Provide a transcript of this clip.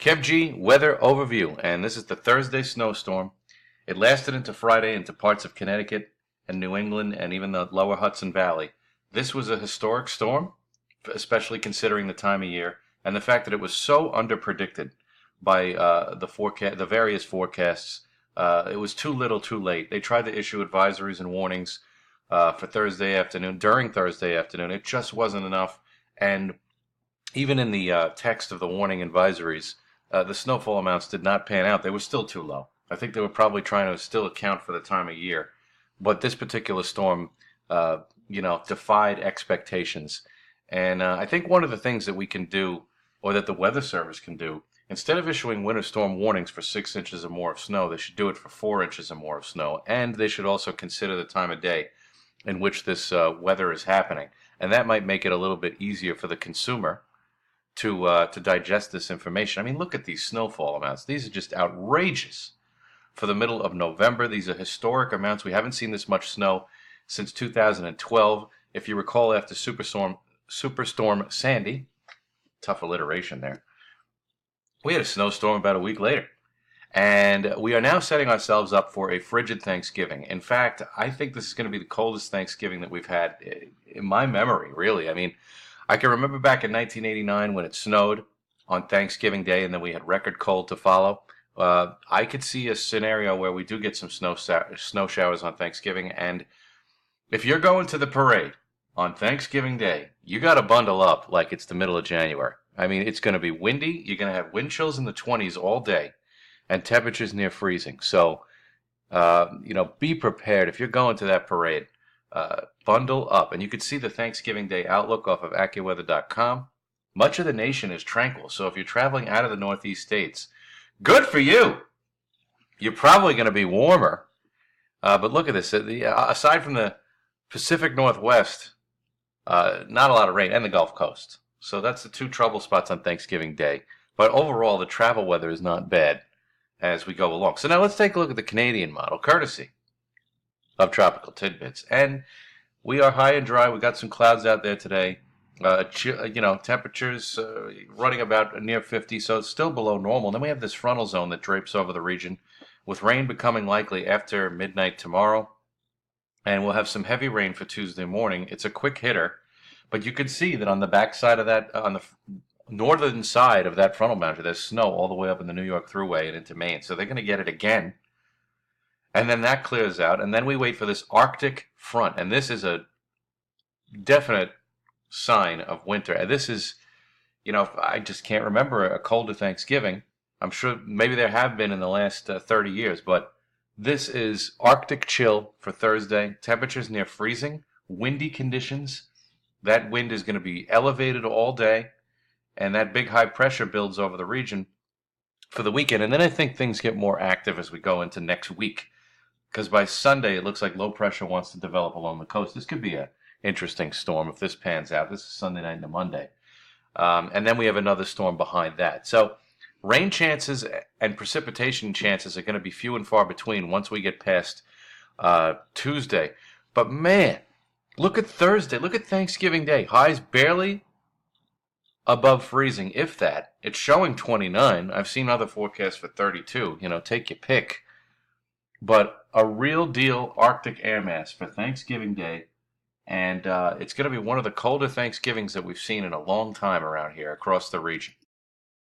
Kev G weather overview, and this is the Thursday snowstorm. It lasted into Friday into parts of Connecticut and New England and even the lower Hudson Valley. This was a historic storm, especially considering the time of year and the fact that it was so underpredicted by the various forecasts. It was too little, too late. They tried to issue advisories and warnings for Thursday afternoon, during Thursday afternoon. It just wasn't enough, and even in the text of the warning advisories, the snowfall amounts did not pan out. They were still too low. I think they were probably trying to still account for the time of year. But this particular storm, defied expectations. And I think one of the things that we can do, or that the Weather Service can do, instead of issuing winter storm warnings for 6 inches or more of snow, they should do it for 4 inches or more of snow. And they should also consider the time of day in which this weather is happening. And that might make it a little bit easier for the consumer to digest this information. I mean, look at these snowfall amounts. These are just outrageous for the middle of November. These are historic amounts. We haven't seen this much snow since 2012. If you recall, after Superstorm Sandy, tough alliteration there, we had a snowstorm about a week later. And we are now setting ourselves up for a frigid Thanksgiving. In fact, I think this is going to be the coldest Thanksgiving that we've had in my memory, really. I mean, I can remember back in 1989 when it snowed on Thanksgiving Day and then we had record cold to follow. I could see a scenario where we do get some snow showers on Thanksgiving. And if you're going to the parade on Thanksgiving Day, you got to bundle up like it's the middle of January. I mean, it's going to be windy. You're going to have wind chills in the 20s all day and temperatures near freezing. So, be prepared. If you're going to that parade, bundle up. And you can see the Thanksgiving Day outlook off of AccuWeather.com. Much of the nation is tranquil. So if you're traveling out of the Northeast states, good for you. You're probably going to be warmer. But look at this. Aside from the Pacific Northwest, not a lot of rain, and the Gulf Coast. So that's the two trouble spots on Thanksgiving Day. But overall, the travel weather is not bad as we go along. So now let's take a look at the Canadian model, courtesy of Tropical Tidbits. And we are high and dry. We got some clouds out there today. Temperatures running about near 50, so it's still below normal. Then we have this frontal zone that drapes over the region, with rain becoming likely after midnight tomorrow. And we'll have some heavy rain for Tuesday morning. It's a quick hitter, but you can see that on the backside of that, on the northern side of that frontal boundary, there's snow all the way up in the New York Thruway and into Maine. So they're going to get it again. And then that clears out. And then we wait for this Arctic front. And this is a definite sign of winter. And this is, I just can't remember a colder Thanksgiving. I'm sure maybe there have been in the last 30 years. But this is Arctic chill for Thursday. Temperatures near freezing. Windy conditions. That wind is going to be elevated all day. And that big high pressure builds over the region for the weekend. And then I think things get more active as we go into next week. Because by Sunday, it looks like low pressure wants to develop along the coast. This could be an interesting storm if this pans out. This is Sunday night into Monday. And then we have another storm behind that. So rain chances and precipitation chances are going to be few and far between once we get past Tuesday. But man, look at Thursday. Look at Thanksgiving Day. Highs barely above freezing, if that. It's showing 29. I've seen other forecasts for 32. Take your pick. But a real deal Arctic air mass for Thanksgiving Day. And it's going to be one of the colder Thanksgivings that we've seen in a long time around here across the region.